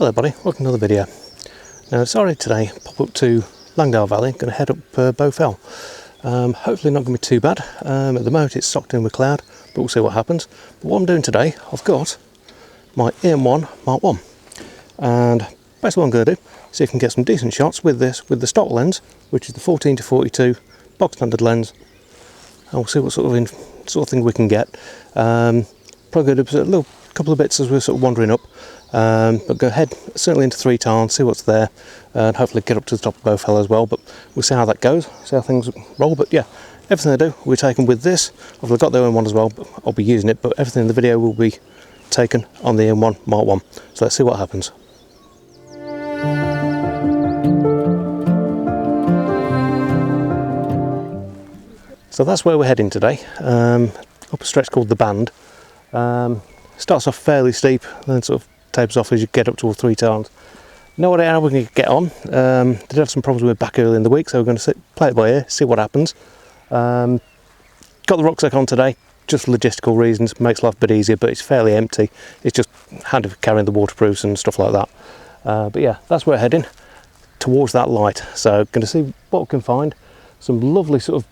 Hello everybody, welcome to another video. Now sorry today, pop up to Langdale Valley, going to head up Bowfell. Hopefully not going to be too bad. At the moment it's socked in with cloud, but we'll see what happens. But what I'm doing today, I've got my E-M1 Mk1, and basically what I'm going to do, see if I can get some decent shots with this, with the stock lens, which is the 14-42 box standard lens, and we'll see what sort of thing we can get. Probably going to do a little couple of bits as we're sort of wandering up. But go ahead certainly into Three Tarns, see what's there, and hopefully get up to the top of Bowfell as well. But we'll see how that goes, see how things roll. But yeah, everything I do we're taking with this. I've got the E-M1 as well, but I'll be using it, but everything in the video will be taken on the E-M1 Mk1. So let's see what happens. So that's where we're heading today, up a stretch called the Band. Starts off fairly steep, then sort of tapers off as you get up towards Three Tarns. No idea how we're going to get on. Did have some problems with back early in the week, so we're going to play it by ear, see what happens. Got the rucksack on today, just for logistical reasons, makes life a bit easier, but it's fairly empty. It's just handy for carrying the waterproofs and stuff like that. But yeah, that's where we're heading, towards that light. So going to see what we can find. Some lovely sort of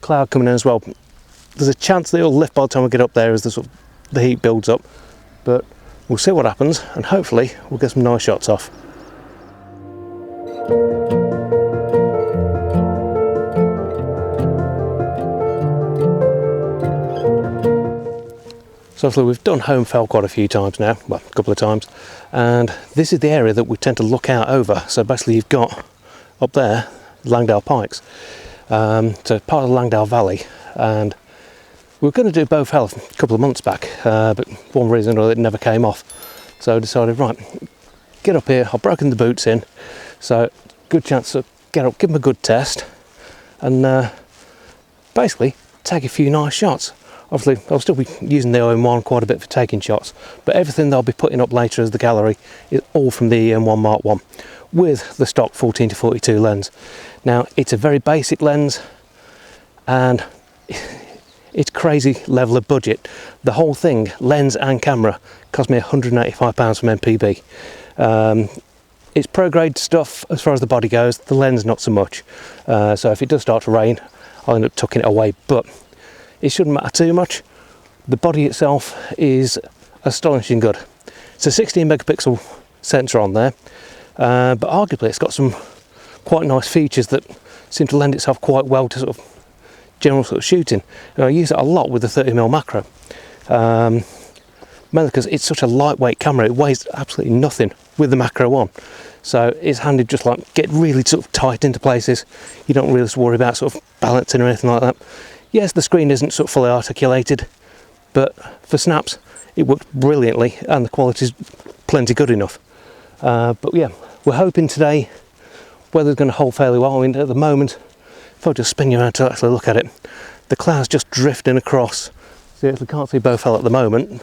cloud coming in as well. There's a chance that it'll lift by the time we get up there as the heat builds up, but we'll see what happens, and hopefully we'll get some nice shots off. So obviously we've done Bowfell quite a few times now, well, a couple of times, and this is the area that we tend to look out over. So basically you've got up there Langdale Pikes, so part of the Langdale Valley, and we were going to do Bowfell a couple of months back, but for one reason or another it never came off. So I decided, right, get up here. I've broken the boots in, so good chance to get up, give them a good test, and basically take a few nice shots. Obviously I'll still be using the E-M1 quite a bit for taking shots, but everything that I'll be putting up later as the gallery is all from the E-M1 Mk1 with the stock 14-42 lens. Now it's a very basic lens, and it's crazy level of budget. The whole thing, lens and camera, cost me £185 from MPB. It's pro grade stuff as far as the body goes, the lens not so much. So if it does start to rain, I'll end up tucking it away, but it shouldn't matter too much. The body itself is astonishing good. It's a 16 megapixel sensor on there, but arguably it's got some quite nice features that seem to lend itself quite well to sort of general sort of shooting. And I use it a lot with the 30mm macro, mainly because it's such a lightweight camera. It weighs absolutely nothing with the macro on, so it's handy just like get really sort of tight into places. You don't really worry about sort of balancing or anything like that. Yes, the screen isn't sort of fully articulated, but for snaps it works brilliantly and the quality's plenty good enough. But yeah, we're hoping today weather's going to hold fairly well. I mean, at the moment, if I just spin you around to actually look at it, the clouds just drifting across. So you actually can't see Bowfell at the moment,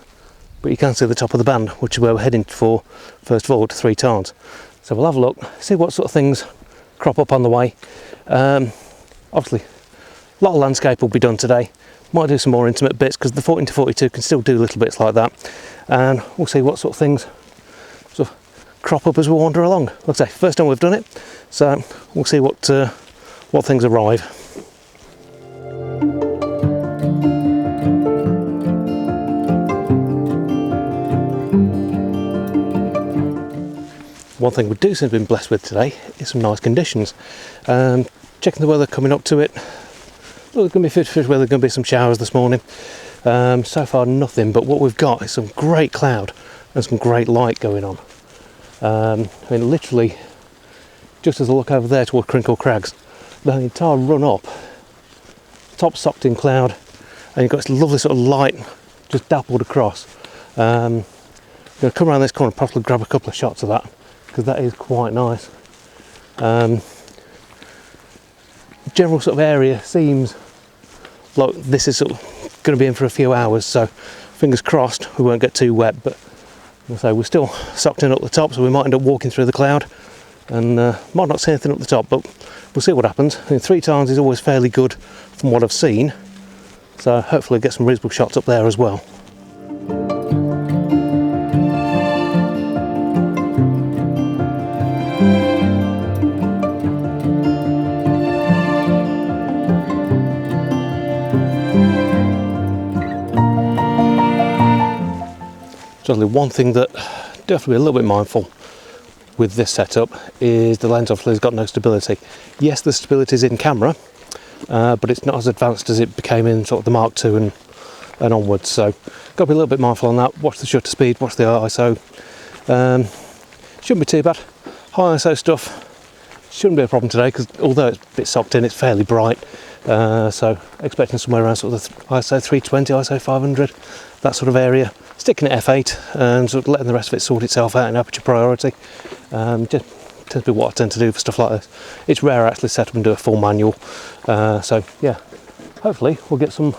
but you can see the top of the Band, which is where we're heading for first of all, to Three Tarns. So we'll have a look, see what sort of things crop up on the way. Obviously, a lot of landscape will be done today. Might do some more intimate bits because the 14-42 can still do little bits like that. And we'll see what sort of things sort of crop up as we wander along. Like I say, first time we've done it, so we'll see what things arrive. One thing we do seem to have been blessed with today is some nice conditions. Checking the weather coming up to it, well, there's going to be 50-50 weather, going to be some showers this morning. So far nothing, but what we've got is some great cloud and some great light going on. I mean, literally just as I look over there toward Crinkle Crags, the entire run up, top socked in cloud, and you've got this lovely sort of light just dappled across. I'm going to come around this corner and possibly grab a couple of shots of that, because that is quite nice. General sort of area seems like this is sort of going to be in for a few hours, so fingers crossed we won't get too wet, but so we're still socked in up the top, so we might end up walking through the cloud and might not see anything up the top, but we'll see what happens. I mean, Three Tarns is always fairly good from what I've seen, so hopefully get some reasonable shots up there as well. certainly one thing that do have to be a little bit mindful with this setup is the lens obviously has got no stability. Yes, the stability is in camera, but it's not as advanced as it became in sort of the Mark II and onwards. So got to be a little bit mindful on that. Watch the shutter speed, watch the ISO. Shouldn't be too bad. High ISO stuff shouldn't be a problem today, because although it's a bit socked in, it's fairly bright. So expecting somewhere around sort of the ISO 320, ISO 500, that sort of area. Sticking at f8 and sort of letting the rest of it sort itself out in aperture priority. Just tends to be what I tend to do for stuff like this. It's rare I actually set up and do a full manual. So yeah, hopefully we'll get some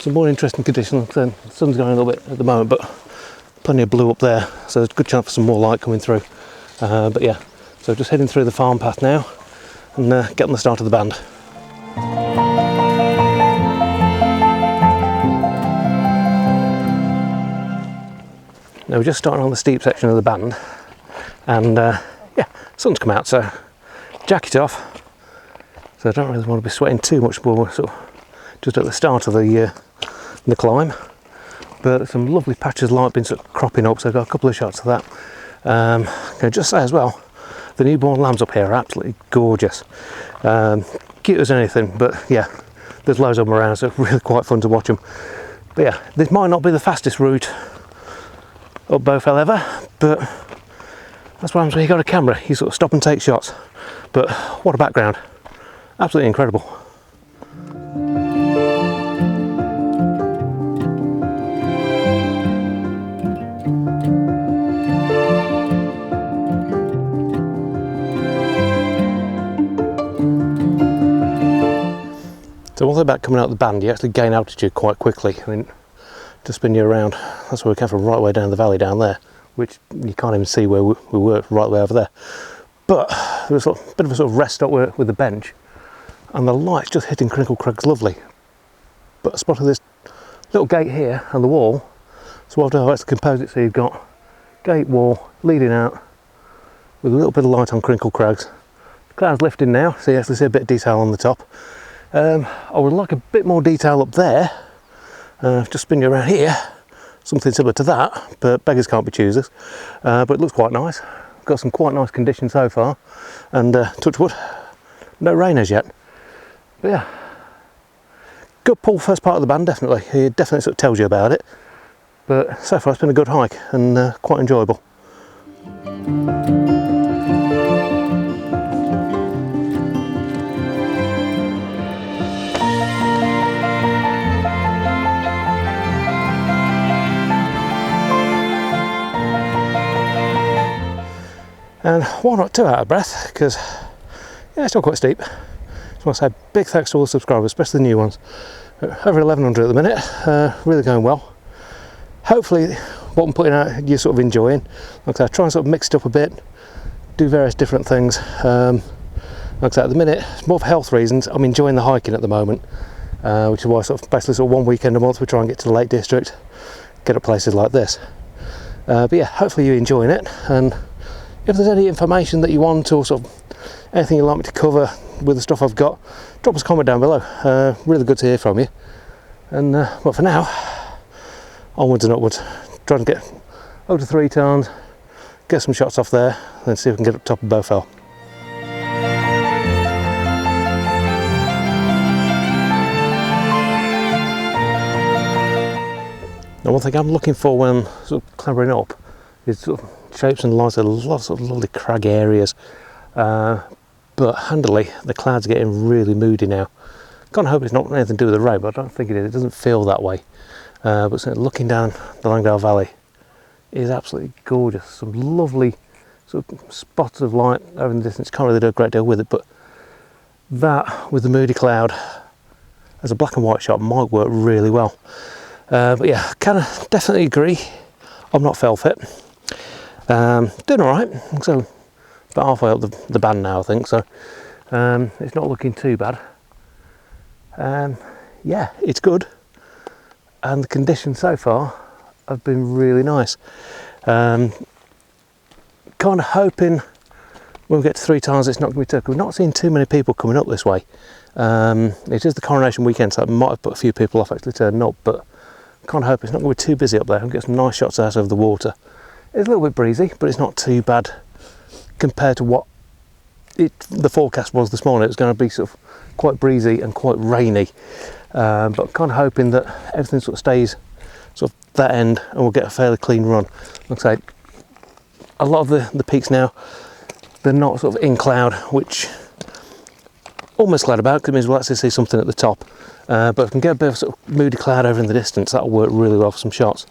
more interesting conditions. The sun's going a little bit at the moment, but plenty of blue up there, so there's a good chance for some more light coming through. But yeah, so just heading through the farm path now and getting the start of the band. Now we're just starting on the steep section of the band, and yeah, sun's come out, so jacket off. So I don't really want to be sweating too much more. We're sort of just at the start of the climb, but some lovely patches of light been sort of cropping up, so I've got a couple of shots of that. Can I just say as well, the newborn lambs up here are absolutely gorgeous. Cute as anything, but yeah, there's loads of them around, so it's really quite fun to watch them. But yeah, this might not be the fastest route up Bowfell ever, but that's what happens when you got a camera. You sort of stop and take shots. But what a background, absolutely incredible. So one thing about coming out of the band, you actually gain altitude quite quickly. I mean, to spin you around, that's where we came from, right way down the valley down there, which you can't even see where we were, right the way over there. But there was a bit of a sort of rest stop with the bench, and the light's just hitting Crinkle Crags lovely. But I spotted this little gate here and the wall, so what I've done, I've actually composed it so you've got gate, wall, leading out, with a little bit of light on Crinkle Crags. The cloud's lifting now, so you actually see a bit of detail on the top. I would like a bit more detail up there. Just spin you around here, something similar to that, but beggars can't be choosers. But it looks quite nice. Got some quite nice conditions so far, and touch wood, no rain as yet. But yeah, good pull first part of the band, definitely. It definitely sort of tells you about it. But so far it's been a good hike and quite enjoyable. And why not too out of breath, because yeah, it's still quite steep. Just want to say big thanks to all the subscribers, especially the new ones. Over 1100 at the minute, really going well. Hopefully what I'm putting out you're sort of enjoying. Like I say, try and sort of mix it up a bit, do various different things. Like I say, at the minute, it's more for health reasons. I'm enjoying the hiking at the moment, which is why sort of basically sort of one weekend a month we try and get to the Lake District, get up places like this. But yeah, hopefully you're enjoying it, and if there's any information that you want, or sort of anything you'd like me to cover with the stuff I've got, drop us a comment down below. Really good to hear from you. And but for now, onwards and upwards, trying to get over to 3 Tarns, get some shots off there, then see if we can get up top of Bowfell. Now one thing I'm looking for when I'm sort of clambering up is sort of shapes and lines. There are lots of lovely crag areas, but handily the clouds are getting really moody now. Kind of hope it's not anything to do with the rain, but I don't think it is. It doesn't feel that way. But certainly looking down the Langdale Valley is absolutely gorgeous. Some lovely sort of spots of light over in the distance. Can't really do a great deal with it, but that with the moody cloud as a black and white shot might work really well. But yeah, kind of definitely agree. I'm not fell fit. Doing all right. So about halfway up the band now, I think. So it's not looking too bad. Yeah, it's good, and the conditions so far have been really nice. Kind of hoping when we get to 3 Tarns it's not going to be tough. We're not seeing too many people coming up this way. It is the coronation weekend, so I might have put a few people off actually turning up, but Can't hope it's not going to be too busy up there and get some nice shots out of the water. It's a little bit breezy, but it's not too bad compared to what the forecast was this morning. It was going to be sort of quite breezy and quite rainy, but I'm kind of hoping that everything sort of stays sort of that end and we'll get a fairly clean run. Like I say, a lot of the peaks now, they're not sort of in cloud, which almost glad about, because it means we'll actually see something at the top. But if I can get a bit of sort of moody cloud over in the distance, that'll work really well for some shots.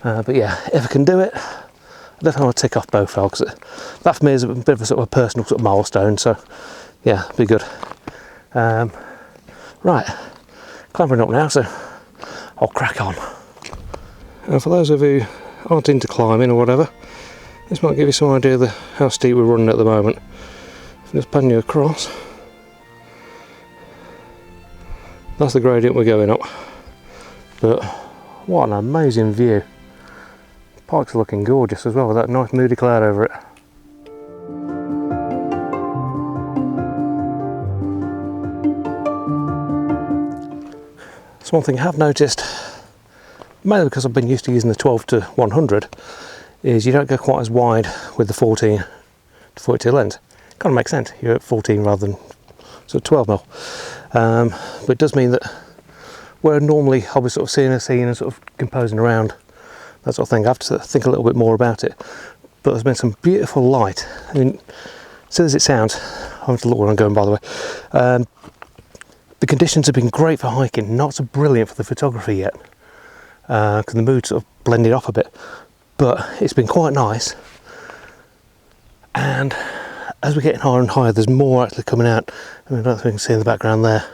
But yeah, if I can do it, I definitely want to tick off Bowfell, because that for me is a bit of a sort of a personal sort of milestone. So yeah, be good. Right, clambering up now, so I'll crack on. And for those of you who aren't into climbing or whatever, this might give you some idea of how steep we're running at the moment. Just pan you across. That's the gradient we're going up. But what an amazing view. Pike's looking gorgeous as well, with that nice moody cloud over it. So one thing I have noticed, mainly because I've been used to using the 12 to 100, is you don't go quite as wide with the 14 to 42 lens. Kind of makes sense, you're at 14 rather than sort of 12 mil. But it does mean that where normally I'll be sort of seeing a scene and sort of composing around that sort of thing, I have to think a little bit more about it. But there's been some beautiful light. I mean, silly as it sounds, I have to look where I'm going, by the way. The conditions have been great for hiking, not so brilliant for the photography yet, because the mood sort of blended off a bit. But it's been quite nice, and as we're getting higher and higher, there's more actually coming out. I mean, I don't know if you can see in the background there,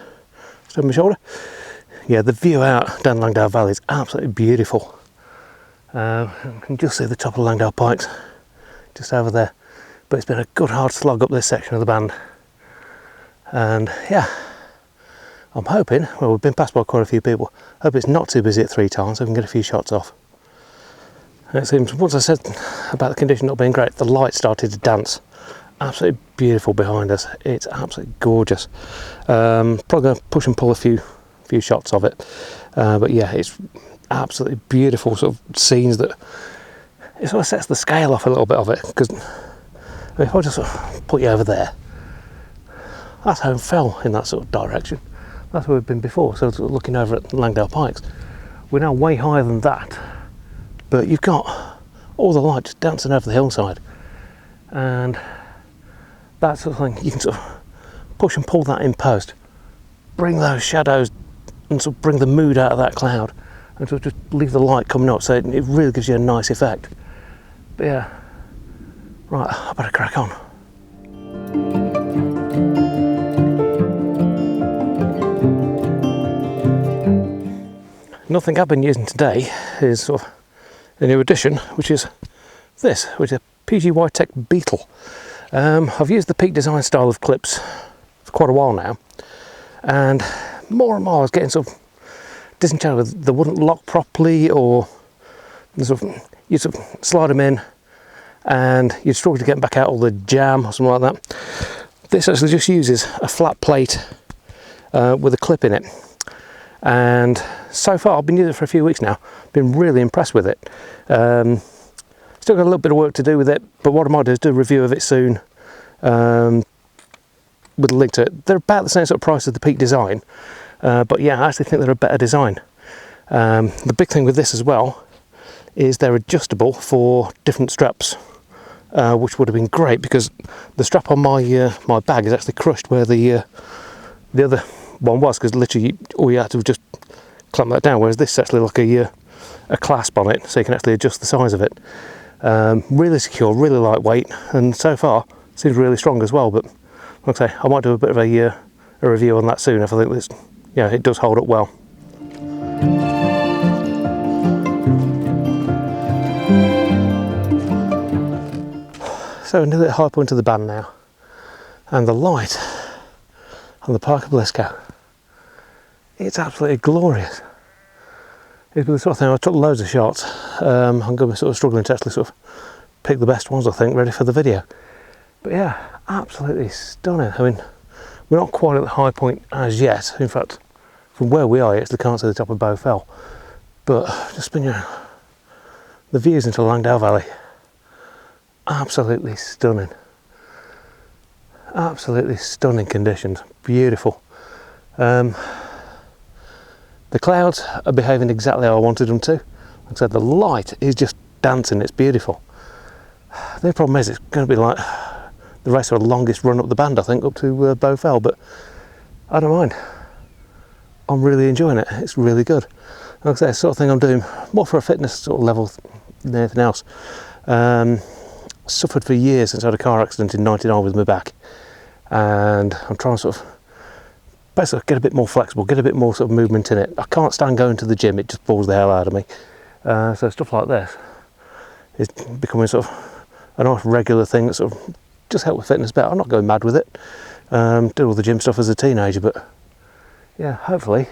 just over my shoulder. Yeah, the view out down Langdale Valley is absolutely beautiful. You can just see the top of Langdale Pikes just over there. But it's been a good hard slog up this section of the band. And yeah, I'm hoping, well, we've been passed by quite a few people, hope it's not too busy at 3 times so we can get a few shots off. And it seems, once I said about the condition not being great, the light started to dance. Absolutely beautiful behind us. It's absolutely gorgeous. Probably going to push and pull a few shots of it. But yeah, it's absolutely beautiful sort of scenes that it sort of sets the scale off a little bit of it. Because if I just sort of put you over there, that's Bowfell in that sort of direction. That's where we've been before. So sort of looking over at Langdale Pikes, we're now way higher than that. But you've got all the light just dancing over the hillside, and that sort of thing, you can sort of push and pull that in post, bring those shadows and sort of bring the mood out of that cloud, and sort of just leave the light coming up, so it really gives you a nice effect. But yeah, right, I better crack on. Another thing I've been using today is sort of a new addition, which is this, which is a PGY Tech Beetle. I've used the Peak Design style of clips for quite a while now, and more and more I was getting sort of disenchanted with they wouldn't lock properly, or sort of, you sort of slide them in and you'd struggle to get them back out, all the jam or something like that. This actually just uses a flat plate with a clip in it, and so far I've been using it for a few weeks now, been really impressed with it. Still got a little bit of work to do with it, but what I might do is do a review of it soon with a link to it. They're about the same sort of price as the Peak Design, but yeah, I actually think they're a better design. The big thing with this as well is they're adjustable for different straps, which would have been great, because the strap on my my bag is actually crushed where the other one was, because literally all you had to do was just clamp that down, whereas this is actually like a clasp on it, so you can actually adjust the size of it. Really secure, really lightweight, and so far seems really strong as well. But like I say, I might do a bit of a review on that soon if I think this, yeah, it does hold up well. So nearly at the high point of the band now, and the light on the Park of Blisco, it's absolutely glorious. It's the sort of thing, I took loads of shots. I'm going to be sort of struggling to actually sort of pick the best ones, I think, ready for the video. But yeah, absolutely stunning. I mean, we're not quite at the high point as yet. In fact, from where we are, you actually can't see the top of Bowfell. But just been the views into Langdale Valley, absolutely stunning. Absolutely stunning conditions, beautiful. The clouds are behaving exactly how I wanted them to. Like I said, the light is just dancing, it's beautiful. The problem is it's going to be like the race of the longest run up the band, I think, up to Bowfell, but I don't mind. I'm really enjoying it, it's really good. Like I say, it's the sort of thing I'm doing more for a fitness sort of level than anything else. Suffered for years since I had a car accident in '99 with my back, and I'm trying to sort of basically get a bit more flexible, get a bit more sort of movement in it. I can't stand going to the gym, it just bores the hell out of me. So stuff like this is becoming sort of a nice regular thing that sort of just help with fitness better. I'm not going mad with it. Did all the gym stuff as a teenager, but yeah, hopefully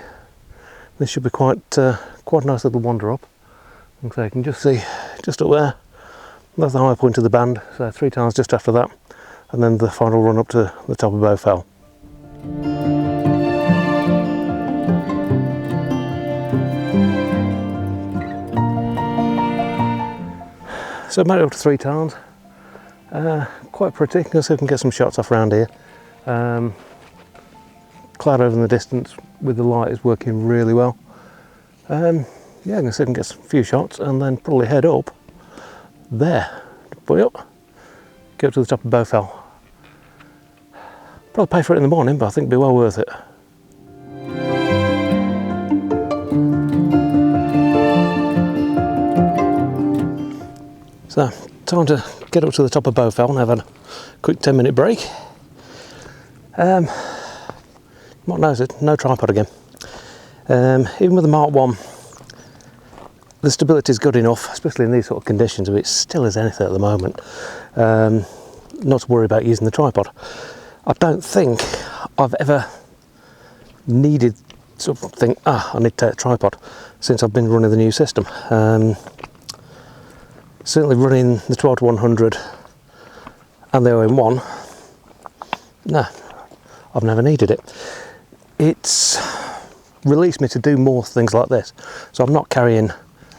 this should be quite a nice little wander up. And so you can just see, just up there, that's the high point of the band, so 3 times just after that, and then the final run up to the top of Bowfell. So I made it up to 3 times, quite pretty. Let's see if we can get some shots off around here. Cloud over in the distance with the light is working really well. Yeah, I'm going to see if we can get a few shots and then probably head up there, way up, go up to the top of Bowfell. Probably pay for it in the morning, but I think it'll be well worth it. So, time to get up to the top of Bowfell and have a quick 10-minute break. What knows it, no tripod again. Even with the Mark 1, the stability is good enough, especially in these sort of conditions, but it's still as anything at the moment. Not to worry about using the tripod. I don't think I've ever needed sort of think, I need to take a tripod since I've been running the new system. Certainly running the 12-100 and the E-M1, no, I've never needed it. It's released me to do more things like this, so I'm not carrying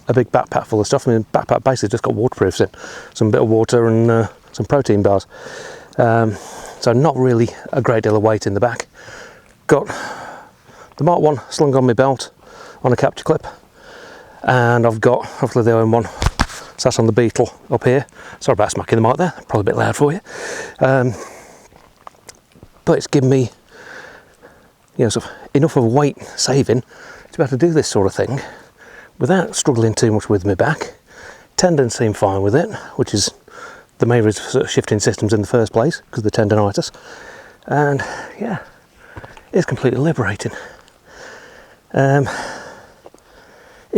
a big backpack full of stuff. I mean, backpack basically just got waterproofs in, some bit of water and some protein bars. So not really a great deal of weight in the back. Got the Mark 1 slung on my belt on a capture clip, and I've got hopefully the E-M1 sat on the Beetle up here. Sorry about smacking the mic there, probably a bit loud for you. But it's given me, sort of enough of a weight saving to be able to do this sort of thing without struggling too much with my back. Tendons seem fine with it, which is the main reason for sort of shifting systems in the first place, because of the tendonitis. And yeah, it's completely liberating. If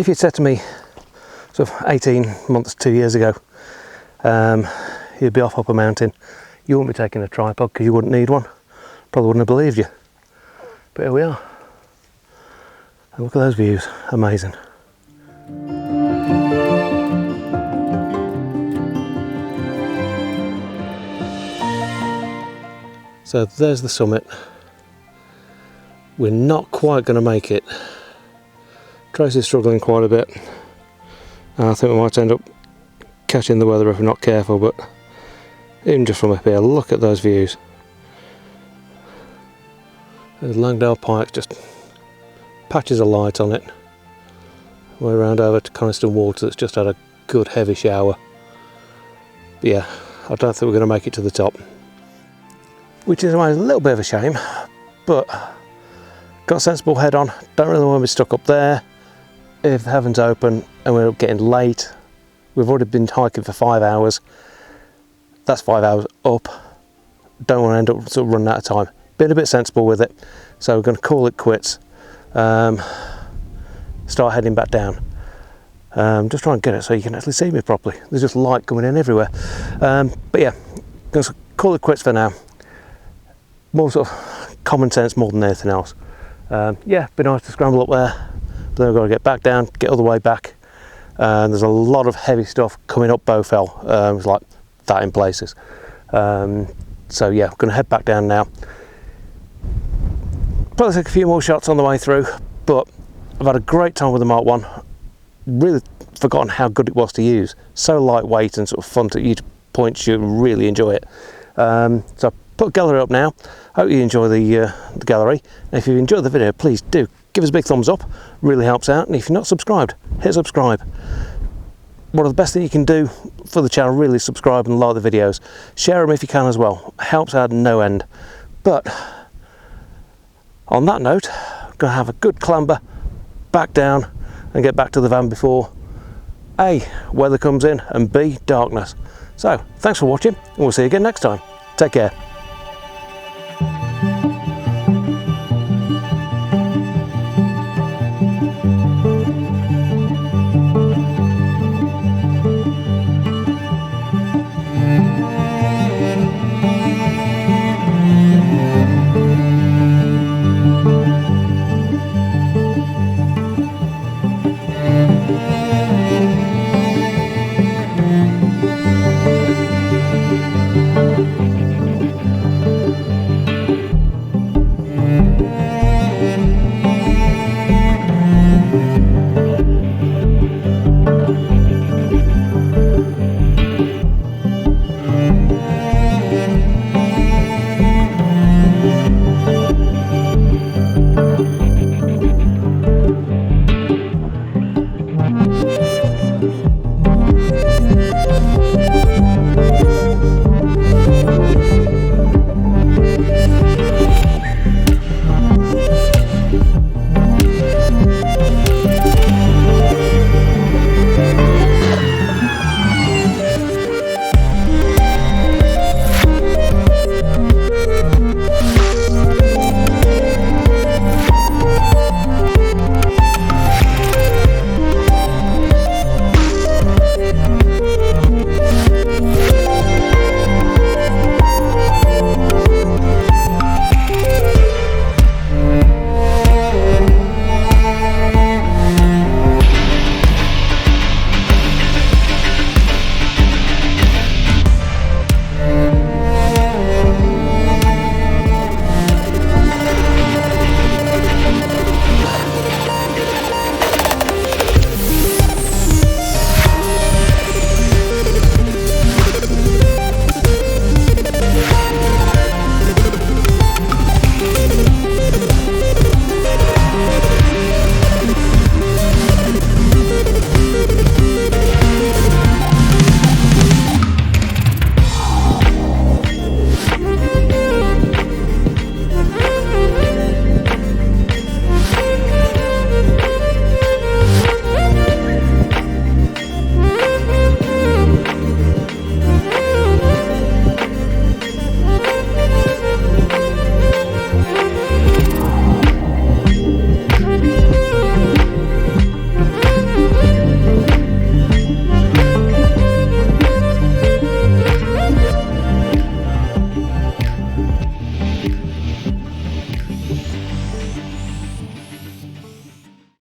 you'd said to me sort of 18 months, 2 years ago, you'd be off up a mountain, you wouldn't be taking a tripod because you wouldn't need one, probably wouldn't have believed you. But here we are. And look at those views, amazing. So there's the summit. We're not quite going to make it. Tracy's struggling quite a bit. I think we might end up catching the weather if we're not careful, but even just from up here, look at those views. There's Langdale Pike, just patches of light on it. Way around over to Coniston Water that's just had a good heavy shower. But yeah, I don't think we're going to make it to the top. Which is a little bit of a shame, but got a sensible head on. Don't really want to be stuck up there. If the heavens open and we're getting late, we've already been hiking for 5 hours. That's 5 hours up. Don't want to end up sort of running out of time. Been a bit sensible with it, so we're going to call it quits. Start heading back down. Just try and get it so you can actually see me properly. There's just light coming in everywhere. But yeah, going to call it quits for now. More sort of common sense more than anything else. Yeah, be nice to scramble up there, but then we've got to get back down, get all the way back. There's a lot of heavy stuff coming up Bowfell. It's like that in places. So yeah, I'm going to head back down now. Probably take a few more shots on the way through, but I've had a great time with the Mark 1. really forgotten how good it was to use. So lightweight and sort of fun to use points, you really enjoy it. So I put a gallery up now. Hope you enjoy the gallery. And if you enjoyed the video, please do give us a big thumbs up, really helps out. And if you're not subscribed, hit subscribe. One of the best things you can do for the channel, really, subscribe and like the videos. Share them if you can as well, helps out no end. But on that note, I'm going to have a good clamber back down and get back to the van before A, weather comes in, and B, darkness. So thanks for watching, and we'll see you again next time. Take care.